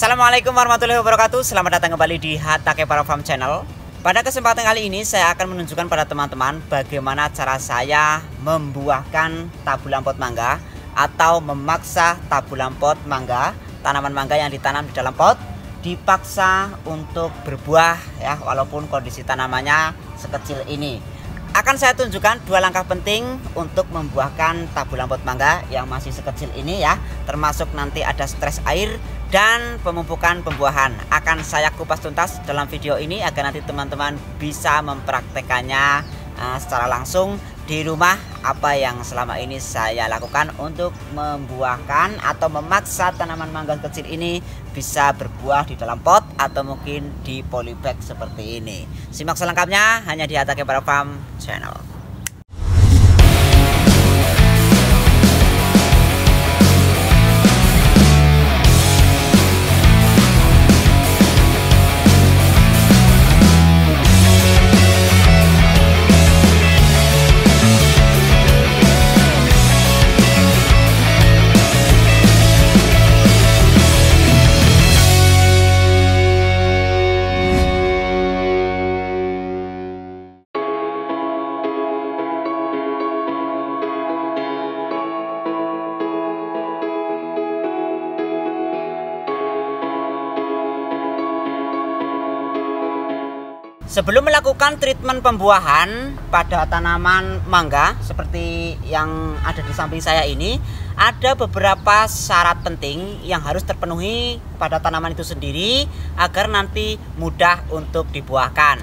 Assalamualaikum warahmatullahi wabarakatuh. Selamat datang kembali di Hatake Para Farm Channel. Pada kesempatan kali ini saya akan menunjukkan pada teman-teman bagaimana cara saya membuahkan tabulan pot mangga atau memaksa tabulan pot mangga, tanaman mangga yang ditanam di dalam pot dipaksa untuk berbuah ya, walaupun kondisi tanamannya sekecil ini. Akan saya tunjukkan dua langkah penting untuk membuahkan tabulan pot mangga yang masih sekecil ini ya, termasuk nanti ada stres air dan pemupukan pembuahan. Akan saya kupas tuntas dalam video ini agar nanti teman-teman bisa mempraktekannya secara langsung di rumah, apa yang selama ini saya lakukan untuk membuahkan atau memaksa tanaman mangga kecil ini bisa berbuah di dalam pot atau mungkin di polybag seperti ini. Simak selengkapnya hanya di Hatake Para Farm Channel. Sebelum melakukan treatment pembuahan pada tanaman mangga seperti yang ada di samping saya ini, ada beberapa syarat penting yang harus terpenuhi pada tanaman itu sendiri agar nanti mudah untuk dibuahkan.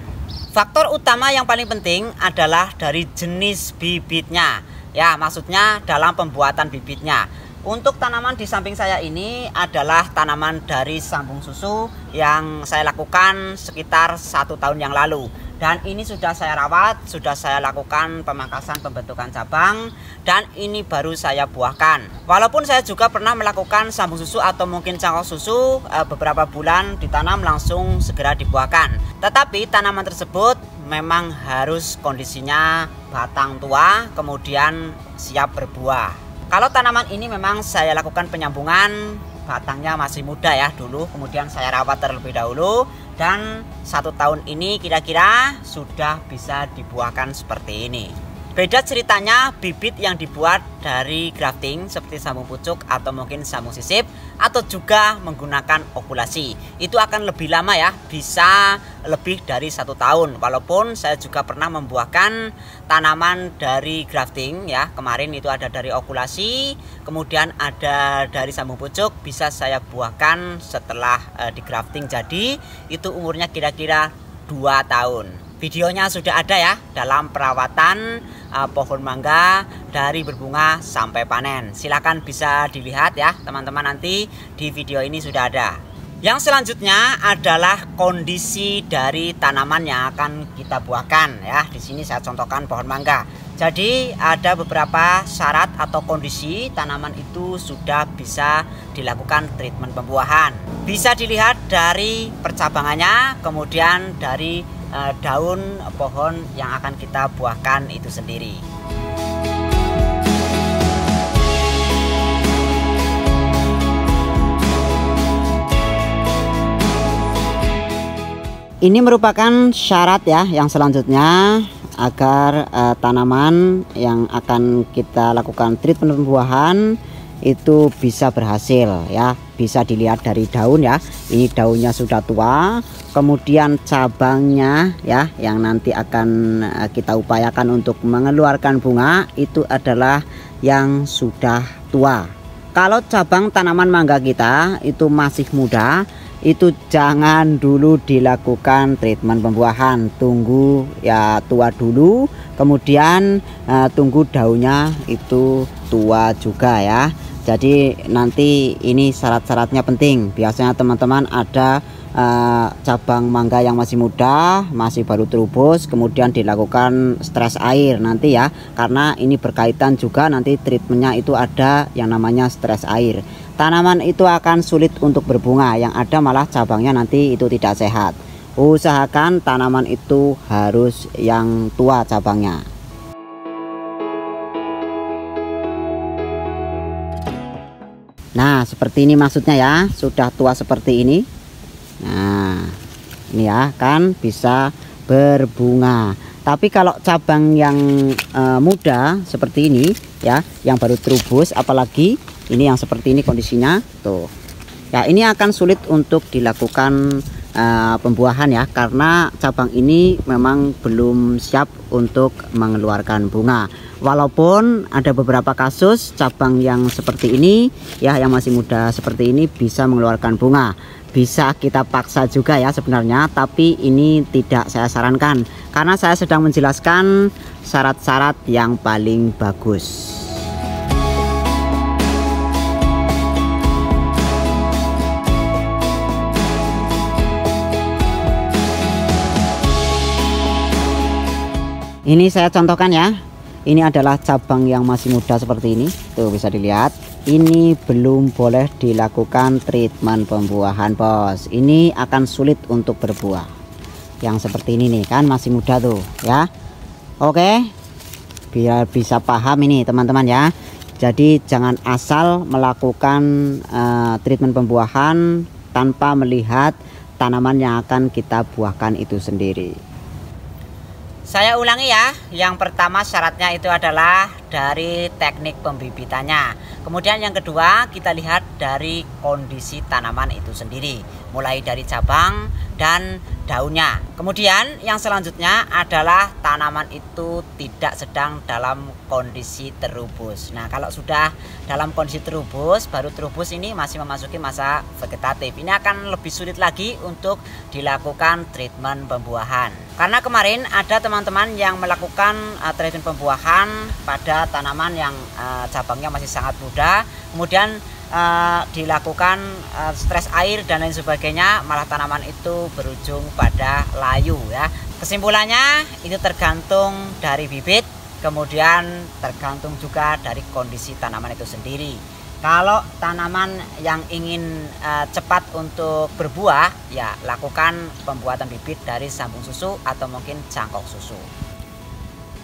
Faktor utama yang paling penting adalah dari jenis bibitnya. Ya, maksudnya dalam pembuatan bibitnya. Untuk tanaman di samping saya ini adalah tanaman dari sambung susu yang saya lakukan sekitar 1 tahun yang lalu. Dan ini sudah saya rawat, sudah saya lakukan pemangkasan pembentukan cabang, dan ini baru saya buahkan. Walaupun saya juga pernah melakukan sambung susu atau mungkin cangkok susu beberapa bulan ditanam langsung segera dibuahkan. Tetapi tanaman tersebut memang harus kondisinya batang tua kemudian siap berbuah. Kalau tanaman ini memang saya lakukan penyambungan, batangnya masih muda ya dulu, kemudian saya rawat terlebih dahulu, dan 1 tahun ini kira-kira sudah bisa dibuahkan seperti ini. Beda ceritanya bibit yang dibuat dari grafting seperti sambung pucuk atau mungkin sambung sisip atau juga menggunakan okulasi. Itu akan lebih lama ya, bisa lebih dari 1 tahun. Walaupun saya juga pernah membuahkan tanaman dari grafting ya. Kemarin itu ada dari okulasi, kemudian ada dari sambung pucuk, bisa saya buahkan setelah di grafting jadi. Itu umurnya kira-kira 2 tahun. Videonya sudah ada ya dalam perawatan pohon mangga dari berbunga sampai panen. Silahkan bisa dilihat ya teman-teman, nanti di video ini sudah ada. Yang selanjutnya adalah kondisi dari tanaman yang akan kita buahkan ya. Di sini saya contohkan pohon mangga. Jadi ada beberapa syarat atau kondisi tanaman itu sudah bisa dilakukan treatment pembuahan. Bisa dilihat dari percabangannya, kemudian dari daun pohon yang akan kita buahkan itu sendiri. Ini merupakan syarat ya yang selanjutnya agar tanaman yang akan kita lakukan treatment pembuahan itu bisa berhasil ya. Bisa dilihat dari daun ya, ini daunnya sudah tua, kemudian cabangnya ya yang nanti akan kita upayakan untuk mengeluarkan bunga itu adalah yang sudah tua. Kalau cabang tanaman mangga kita itu masih muda, itu jangan dulu dilakukan treatment pembuahan, tunggu ya tua dulu, kemudian tunggu daunnya itu tua juga ya. Jadi nanti ini syarat-syaratnya penting. Biasanya teman-teman ada cabang mangga yang masih muda, masih baru terubus, kemudian dilakukan stres air nanti ya, karena ini berkaitan juga nanti treatmentnya itu ada yang namanya stres air. Tanaman itu akan sulit untuk berbunga, yang ada malah cabangnya nanti itu tidak sehat. Usahakan tanaman itu harus yang tua cabangnya. Nah, seperti ini maksudnya ya, sudah tua seperti ini. Nah, ini ya kan bisa berbunga. Tapi kalau cabang yang muda seperti ini ya, yang baru terubus, apalagi ini yang seperti ini kondisinya tuh ya, ini akan sulit untuk dilakukan pembuahan ya, karena cabang ini memang belum siap untuk mengeluarkan bunga. Walaupun ada beberapa kasus cabang yang seperti ini ya, yang masih muda seperti ini bisa mengeluarkan bunga. Bisa kita paksa juga ya sebenarnya, tapi ini tidak saya sarankan karena saya sedang menjelaskan syarat-syarat yang paling bagus. Ini saya contohkan ya. Ini adalah cabang yang masih muda seperti ini. Tuh bisa dilihat. Ini belum boleh dilakukan treatment pembuahan, bos. Ini akan sulit untuk berbuah. Yang seperti ini nih kan masih muda tuh ya. Oke. Biar bisa paham ini teman-teman ya. Jadi jangan asal melakukan treatment pembuahan tanpa melihat tanaman yang akan kita buahkan itu sendiri. Saya ulangi ya, yang pertama syaratnya itu adalah dari teknik pembibitannya. Kemudian yang kedua kita lihat dari kondisi tanaman itu sendiri, mulai dari cabang dan daunnya. Kemudian yang selanjutnya adalah tanaman itu tidak sedang dalam kondisi terubus. Nah, kalau sudah dalam kondisi terubus, baru terubus ini masih memasuki masa vegetatif. Ini akan lebih sulit lagi untuk dilakukan treatment pembuahan. Karena kemarin ada teman-teman yang melakukan treatment pembuahan pada tanaman yang cabangnya masih sangat muda, kemudian dilakukan stres air dan lain sebagainya, malah tanaman itu berujung pada layu ya. Kesimpulannya itu tergantung dari bibit, kemudian tergantung juga dari kondisi tanaman itu sendiri. Kalau tanaman yang ingin cepat untuk berbuah, ya lakukan pembuatan bibit dari sambung susu atau mungkin cangkok susu.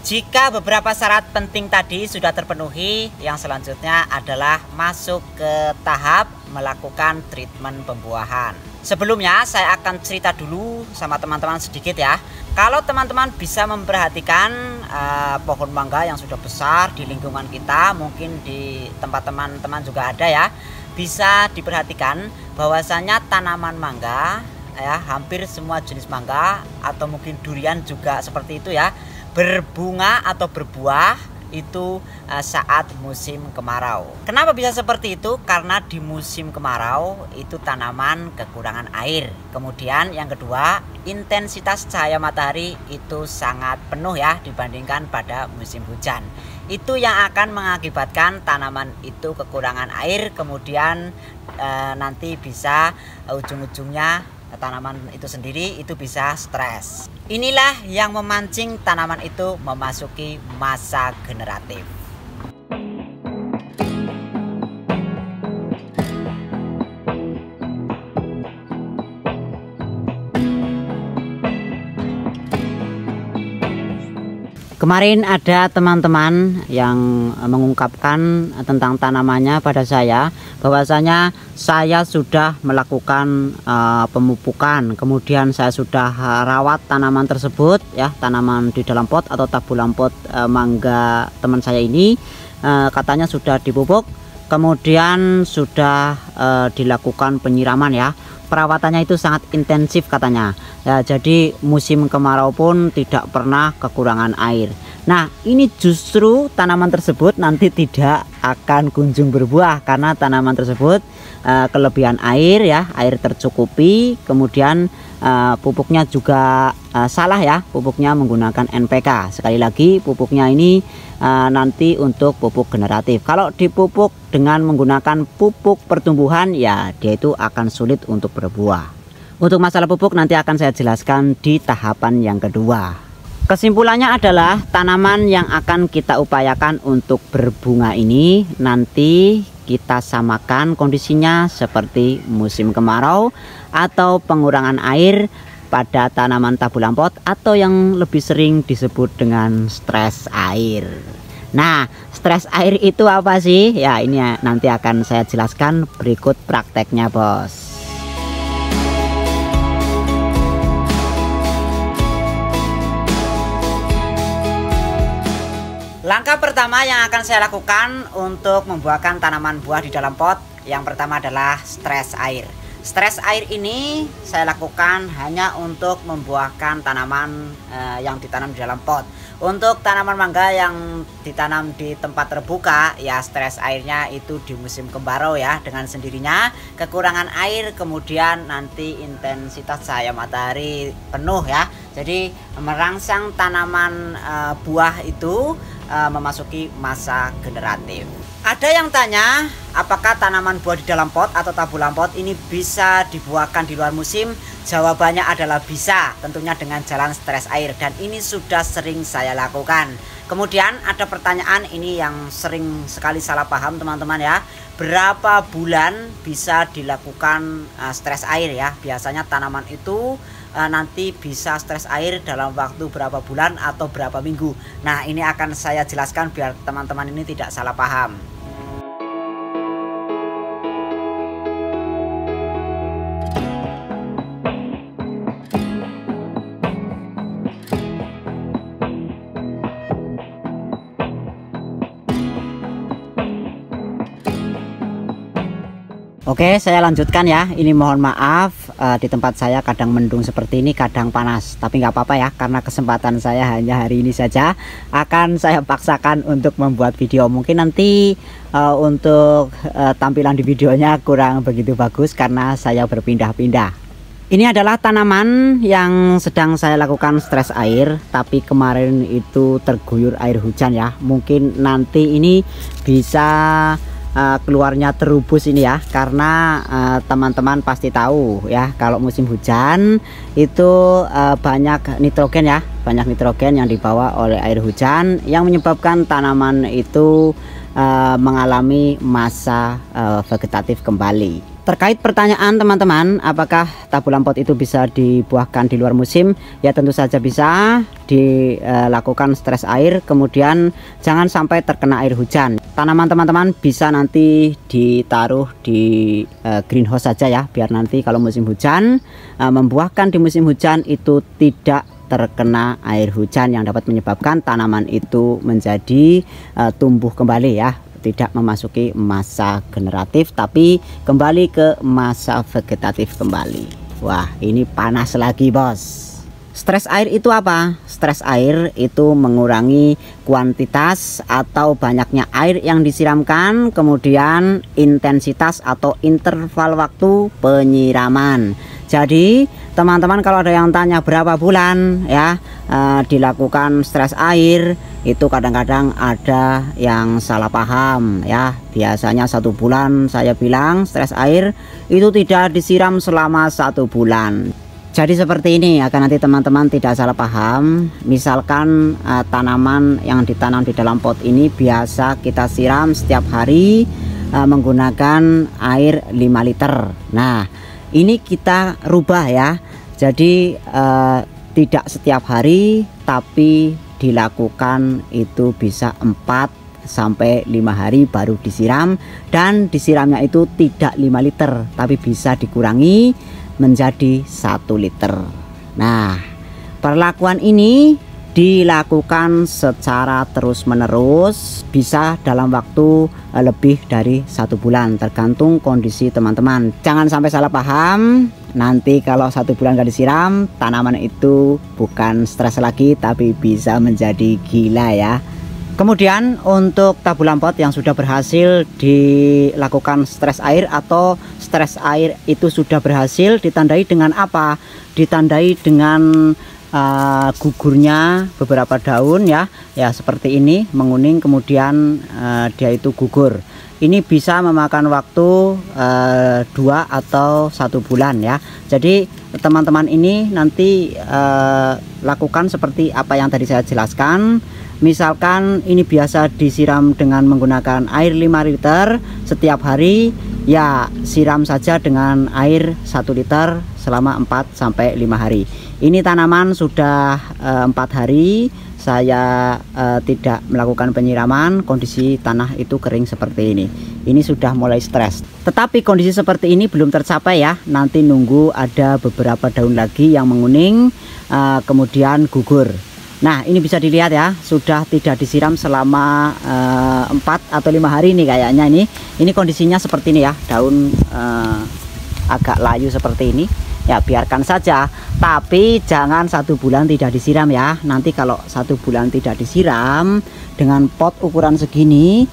Jika beberapa syarat penting tadi sudah terpenuhi, yang selanjutnya adalah masuk ke tahap melakukan treatment pembuahan. Sebelumnya saya akan cerita dulu sama teman-teman sedikit ya. Kalau teman-teman bisa memperhatikan pohon mangga yang sudah besar di lingkungan kita, mungkin di tempat teman-teman juga ada ya, bisa diperhatikan bahwasanya tanaman mangga ya, hampir semua jenis mangga atau mungkin durian juga seperti itu ya, berbunga atau berbuah itu saat musim kemarau. Kenapa bisa seperti itu? Karena di musim kemarau itu tanaman kekurangan air. Kemudian yang kedua, intensitas cahaya matahari itu sangat penuh ya dibandingkan pada musim hujan. Itu yang akan mengakibatkan tanaman itu kekurangan air, kemudian nanti bisa ujung-ujungnya tanaman itu sendiri itu bisa stres. Inilah yang memancing tanaman itu memasuki masa generatif. Kemarin ada teman-teman yang mengungkapkan tentang tanamannya pada saya, bahwasanya saya sudah melakukan pemupukan, kemudian saya sudah rawat tanaman tersebut ya, tanaman di dalam pot atau tabulam pot mangga teman saya ini, katanya sudah dipupuk, kemudian sudah dilakukan penyiraman ya. Perawatannya itu sangat intensif katanya ya, jadi musim kemarau pun tidak pernah kekurangan air. Nah, ini justru tanaman tersebut nanti tidak akan kunjung berbuah karena tanaman tersebut kelebihan air ya, air tercukupi, kemudian pupuknya juga salah ya, pupuknya menggunakan NPK. Sekali lagi pupuknya ini nanti untuk pupuk generatif. Kalau dipupuk dengan menggunakan pupuk pertumbuhan ya dia itu akan sulit untuk berbuah. Untuk masalah pupuk nanti akan saya jelaskan di tahapan yang kedua. Kesimpulannya adalah tanaman yang akan kita upayakan untuk berbunga ini nanti kita samakan kondisinya seperti musim kemarau atau pengurangan air pada tanaman tabulam pot atau yang lebih sering disebut dengan stres air. Nah, Stress air itu apa sih? Ya, ini nanti akan saya jelaskan berikut prakteknya, Bos. Langkah pertama yang akan saya lakukan untuk membuahkan tanaman buah di dalam pot, yang pertama adalah stress air. Stress air ini saya lakukan hanya untuk membuahkan tanaman yang ditanam di dalam pot. Untuk tanaman mangga yang ditanam di tempat terbuka, ya stress airnya itu di musim kemarau ya, dengan sendirinya kekurangan air, kemudian nanti intensitas cahaya matahari penuh ya. Jadi merangsang tanaman buah itu memasuki masa generatif. Ada yang tanya, apakah tanaman buah di dalam pot atau tabulan pot ini bisa dibuahkan di luar musim? Jawabannya adalah bisa, tentunya dengan jalan stress air, dan ini sudah sering saya lakukan. Kemudian ada pertanyaan ini yang sering sekali salah paham teman-teman ya. Berapa bulan bisa dilakukan stress air ya? Biasanya tanaman itu nanti bisa stress air dalam waktu berapa bulan atau berapa minggu. Nah, ini akan saya jelaskan biar teman-teman ini tidak salah paham. Oke, saya lanjutkan ya. Ini mohon maaf, di tempat saya kadang mendung seperti ini, kadang panas. Tapi nggak apa-apa ya, karena kesempatan saya hanya hari ini saja. Akan saya paksakan untuk membuat video. Mungkin nanti untuk tampilan di videonya kurang begitu bagus karena saya berpindah-pindah. Ini adalah tanaman yang sedang saya lakukan stress air, tapi kemarin itu terguyur air hujan ya. Mungkin nanti ini bisa keluarnya terubus ini ya, karena teman-teman pasti tahu ya, kalau musim hujan itu banyak nitrogen ya, banyak nitrogen yang dibawa oleh air hujan yang menyebabkan tanaman itu mengalami masa vegetatif kembali. Terkait pertanyaan teman-teman, apakah tabulan pot itu bisa dibuahkan di luar musim? Ya tentu saja bisa dilakukan stress air, kemudian jangan sampai terkena air hujan. Tanaman teman-teman bisa nanti ditaruh di greenhouse saja ya, biar nanti kalau musim hujan membuahkan di musim hujan itu tidak terkena air hujan yang dapat menyebabkan tanaman itu menjadi tumbuh kembali ya, tidak memasuki masa generatif tapi kembali ke masa vegetatif kembali. Wah, ini panas lagi, Bos. Stress air itu apa? Stress air itu mengurangi kuantitas atau banyaknya air yang disiramkan, kemudian intensitas atau interval waktu penyiraman. Jadi teman-teman kalau ada yang tanya berapa bulan ya dilakukan stress air, itu kadang-kadang ada yang salah paham ya. Biasanya 1 bulan saya bilang stress air itu tidak disiram selama 1 bulan. Jadi seperti ini agar nanti teman-teman tidak salah paham. Misalkan tanaman yang ditanam di dalam pot ini biasa kita siram setiap hari menggunakan air 5 liter. Nah, ini kita rubah ya. Jadi tidak setiap hari, tapi dilakukan itu bisa 4 sampai 5 hari baru disiram, dan disiramnya itu tidak 5 liter tapi bisa dikurangi menjadi 1 liter. Nah, perlakuan ini dilakukan secara terus-menerus, bisa dalam waktu lebih dari 1 bulan tergantung kondisi teman-teman. Jangan sampai salah paham, nanti kalau 1 bulan gak disiram, tanaman itu bukan stres lagi tapi bisa menjadi gila ya. Kemudian untuk tabulan pot yang sudah berhasil dilakukan stress air atau stress air itu sudah berhasil, ditandai dengan apa? Ditandai dengan gugurnya beberapa daun ya, seperti ini menguning, kemudian dia itu gugur. Ini bisa memakan waktu 2 atau 1 bulan ya. Jadi teman-teman ini nanti lakukan seperti apa yang tadi saya jelaskan. Misalkan ini biasa disiram dengan menggunakan air 5 liter setiap hari, ya siram saja dengan air 1 liter selama 4 sampai 5 hari. Ini tanaman sudah 4 hari saya tidak melakukan penyiraman, kondisi tanah itu kering seperti ini. Ini sudah mulai stres. Tetapi kondisi seperti ini belum tercapai ya. Nanti nunggu ada beberapa daun lagi yang menguning, kemudian gugur. Nah, ini bisa dilihat ya, sudah tidak disiram selama 4 atau 5 hari nih kayaknya ini. Ini kondisinya seperti ini ya, daun agak layu seperti ini. Ya biarkan saja, tapi jangan 1 bulan tidak disiram ya. Nanti kalau 1 bulan tidak disiram dengan pot ukuran segini,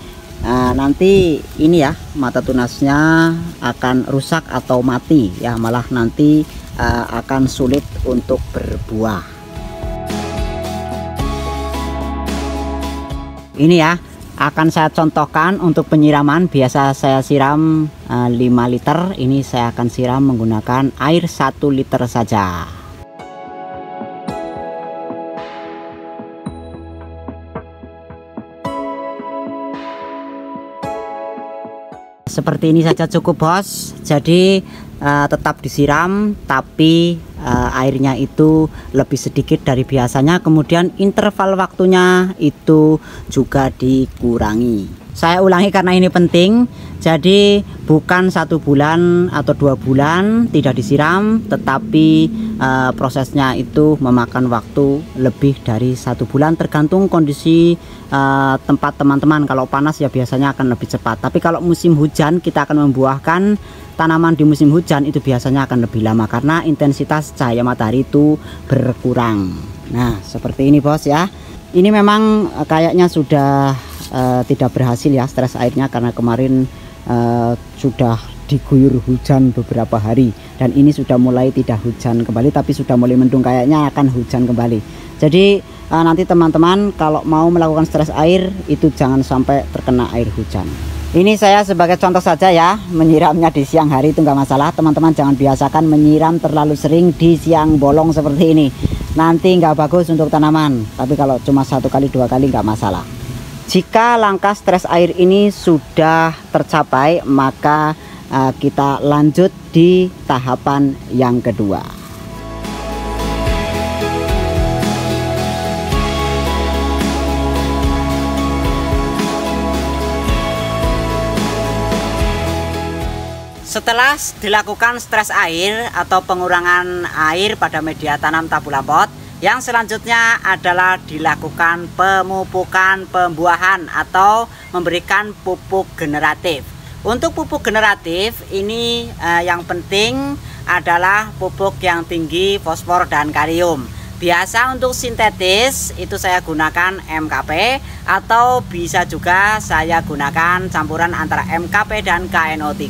nanti ini ya, mata tunasnya akan rusak atau mati ya, malah nanti akan sulit untuk berbuah. Ini ya, akan saya contohkan untuk penyiraman. Biasa saya siram 5 liter, ini saya akan siram menggunakan air 1 liter saja. Seperti ini saja cukup bos. Jadi tetap disiram, tapi airnya itu lebih sedikit dari biasanya. Kemudian interval waktunya itu juga dikurangi. Saya ulangi karena ini penting. Jadi bukan 1 bulan atau 2 bulan tidak disiram, tetapi prosesnya itu memakan waktu lebih dari 1 bulan, tergantung kondisi tempat teman-teman. Kalau panas ya biasanya akan lebih cepat, tapi kalau musim hujan kita akan membuahkan tanaman di musim hujan itu biasanya akan lebih lama karena intensitas cahaya matahari itu berkurang. Nah seperti ini bos ya. Ini memang kayaknya sudah tidak berhasil ya stres airnya, karena kemarin sudah diguyur hujan beberapa hari dan ini sudah mulai tidak hujan kembali, tapi sudah mulai mendung, kayaknya akan hujan kembali. Jadi nanti teman-teman kalau mau melakukan stres air itu jangan sampai terkena air hujan. Ini saya sebagai contoh saja ya, menyiramnya di siang hari itu nggak masalah. Teman-teman jangan biasakan menyiram terlalu sering di siang bolong seperti ini, nanti nggak bagus untuk tanaman. Tapi kalau cuma 1 kali 2 kali nggak masalah. Jika langkah stres air ini sudah tercapai, maka kita lanjut di tahapan yang kedua. Setelah dilakukan stres air atau pengurangan air pada media tanam tabula pot, yang selanjutnya adalah dilakukan pemupukan pembuahan atau memberikan pupuk generatif. Untuk pupuk generatif ini yang penting adalah pupuk yang tinggi fosfor dan kalium. Biasa untuk sintetis itu saya gunakan MKP, atau bisa juga saya gunakan campuran antara MKP dan KNO3.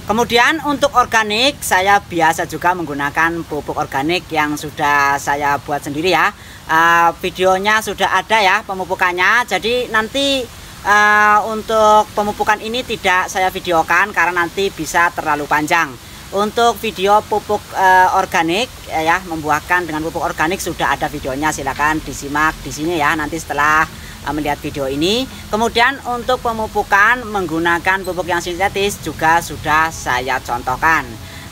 Kemudian untuk organik, saya biasa juga menggunakan pupuk organik yang sudah saya buat sendiri ya. Videonya sudah ada ya pemupukannya. Jadi nanti untuk pemupukan ini tidak saya videokan karena nanti bisa terlalu panjang. Untuk video pupuk organik ya, membuahkan dengan pupuk organik sudah ada videonya, silakan disimak di sini ya nanti setelah melihat video ini. Kemudian untuk pemupukan menggunakan pupuk yang sintetis juga sudah saya contohkan.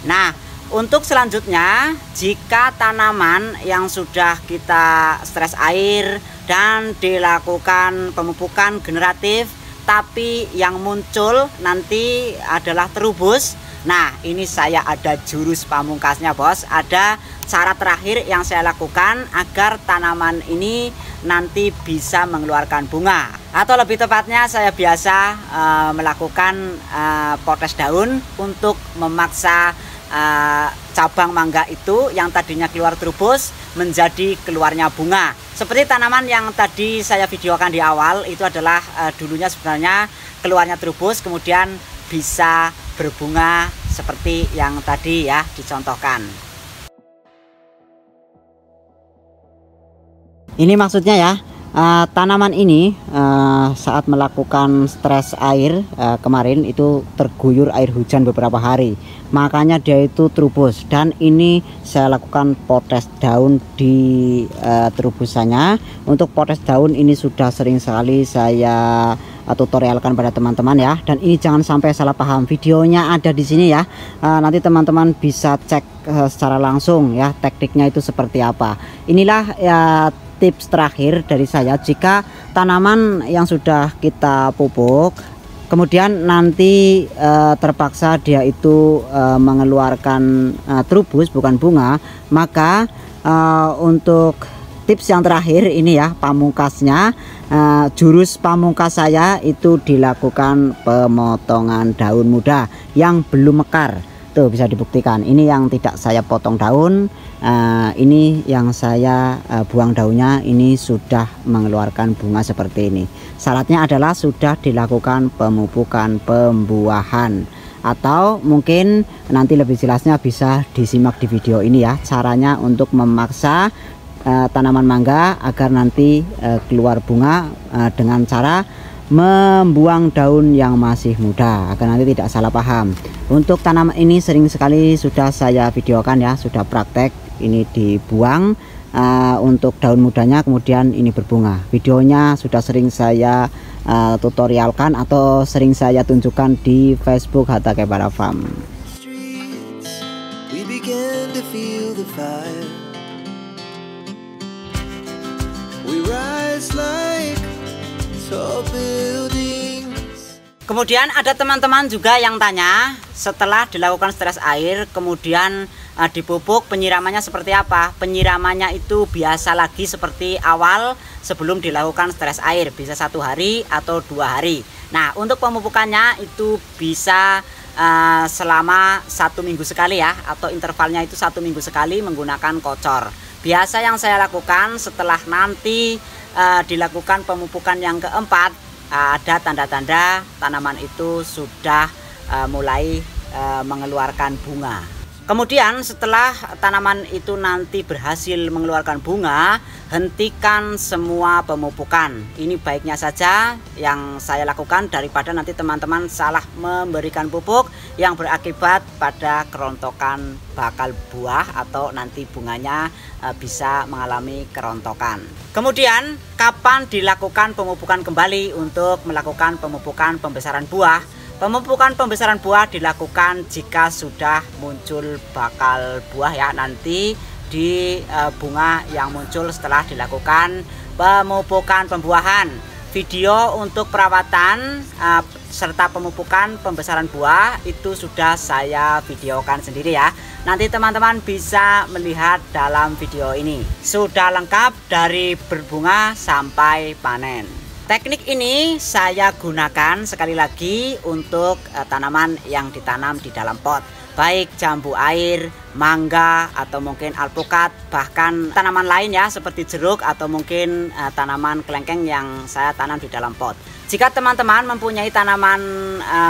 Nah untuk selanjutnya, jika tanaman yang sudah kita stres air dan dilakukan pemupukan generatif, tapi yang muncul nanti adalah terubus. Nah ini saya ada jurus pamungkasnya bos, ada cara terakhir yang saya lakukan agar tanaman ini nanti bisa mengeluarkan bunga, atau lebih tepatnya saya biasa melakukan potes daun untuk memaksa cabang mangga itu yang tadinya keluar terubus menjadi keluarnya bunga. Seperti tanaman yang tadi saya videokan di awal itu adalah dulunya sebenarnya keluarnya terubus kemudian bisa berbunga seperti yang tadi ya dicontohkan. Ini maksudnya ya, tanaman ini saat melakukan stres air kemarin itu terguyur air hujan beberapa hari, makanya dia itu terubus. Dan ini saya lakukan potes daun di terubusannya. Untuk potes daun ini sudah sering sekali saya tutorialkan pada teman-teman ya, dan ini jangan sampai salah paham. Videonya ada di sini ya, nanti teman-teman bisa cek secara langsung ya tekniknya itu seperti apa. Inilah ya tips terakhir dari saya, jika tanaman yang sudah kita pupuk kemudian nanti terpaksa dia itu mengeluarkan trubus bukan bunga, maka untuk tips yang terakhir ini ya, pamungkasnya, jurus pamungkas saya itu dilakukan pemotongan daun muda yang belum mekar. Tuh bisa dibuktikan, ini yang tidak saya potong daun, ini yang saya buang daunnya, ini sudah mengeluarkan bunga seperti ini. Syaratnya adalah sudah dilakukan pemupukan pembuahan, atau mungkin nanti lebih jelasnya bisa disimak di video ini ya, caranya untuk memaksa tanaman mangga agar nanti keluar bunga dengan cara membuang daun yang masih muda, agar nanti tidak salah paham. Untuk tanaman ini sering sekali sudah saya videokan ya, sudah praktek, ini dibuang untuk daun mudanya, kemudian ini berbunga. Videonya sudah sering saya tutorialkan atau sering saya tunjukkan di Facebook Hatta Kepara Farm. Kemudian ada teman-teman juga yang tanya, setelah dilakukan stres air kemudian dipupuk, penyiramannya seperti apa? Penyiramannya itu biasa lagi seperti awal sebelum dilakukan stres air, bisa 1 hari atau 2 hari. Nah, untuk pemupukannya itu bisa selama 1 minggu sekali ya, atau intervalnya itu 1 minggu sekali menggunakan kocor. Biasa yang saya lakukan setelah nanti dilakukan pemupukan yang keempat, ada tanda-tanda tanaman itu sudah mulai mengeluarkan bunga. Kemudian setelah tanaman itu nanti berhasil mengeluarkan bunga, hentikan semua pemupukan. Ini baiknya saja yang saya lakukan daripada nanti teman-teman salah memberikan pupuk yang berakibat pada kerontokan bakal buah atau nanti bunganya bisa mengalami kerontokan. Kemudian kapan dilakukan pemupukan kembali untuk melakukan pemupukan pembesaran buah? Pemupukan pembesaran buah dilakukan jika sudah muncul bakal buah ya, nanti di bunga yang muncul setelah dilakukan pemupukan pembuahan. Video untuk perawatan serta pemupukan pembesaran buah itu sudah saya videokan sendiri ya. Nanti teman-teman bisa melihat dalam video ini. Sudah lengkap dari berbunga sampai panen. Teknik ini saya gunakan sekali lagi untuk tanaman yang ditanam di dalam pot, baik jambu air, mangga, atau mungkin alpukat, bahkan tanaman lain ya seperti jeruk atau mungkin tanaman kelengkeng yang saya tanam di dalam pot. Jika teman-teman mempunyai tanaman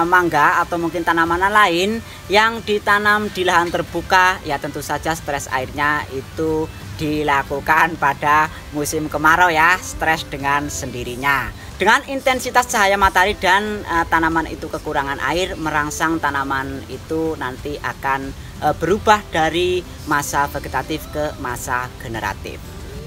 mangga atau mungkin tanaman lain yang ditanam di lahan terbuka, ya tentu saja stres airnya itu dilakukan pada musim kemarau ya, stres dengan sendirinya. Dengan intensitas cahaya matahari dan tanaman itu kekurangan air, merangsang tanaman itu nanti akan berubah dari masa vegetatif ke masa generatif.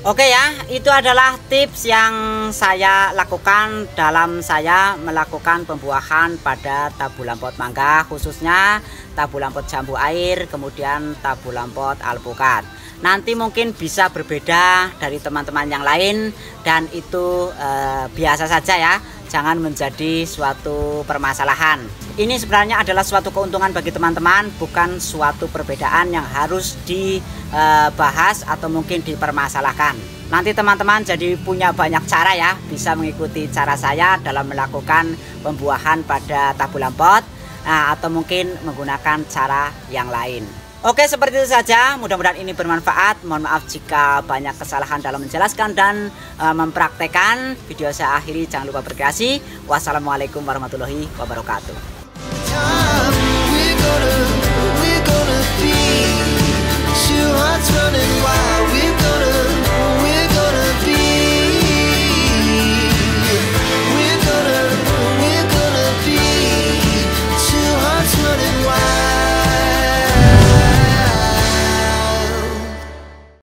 Oke ya, itu adalah tips yang saya lakukan dalam saya melakukan pembuahan pada tabu lampot mangga, khususnya tabu lampot jambu air, kemudian tabu lampot alpukat. Nanti mungkin bisa berbeda dari teman-teman yang lain, dan itu biasa saja ya, jangan menjadi suatu permasalahan. Ini sebenarnya adalah suatu keuntungan bagi teman-teman, bukan suatu perbedaan yang harus dibahas atau mungkin dipermasalahkan. Nanti teman-teman jadi punya banyak cara ya, bisa mengikuti cara saya dalam melakukan pembuahan pada tabu lampot, atau mungkin menggunakan cara yang lain. Oke, seperti itu saja. Mudah-mudahan ini bermanfaat. Mohon maaf jika banyak kesalahan dalam menjelaskan dan mempraktekkan. Video saya akhiri, jangan lupa berkreasi. Wassalamualaikum warahmatullahi wabarakatuh.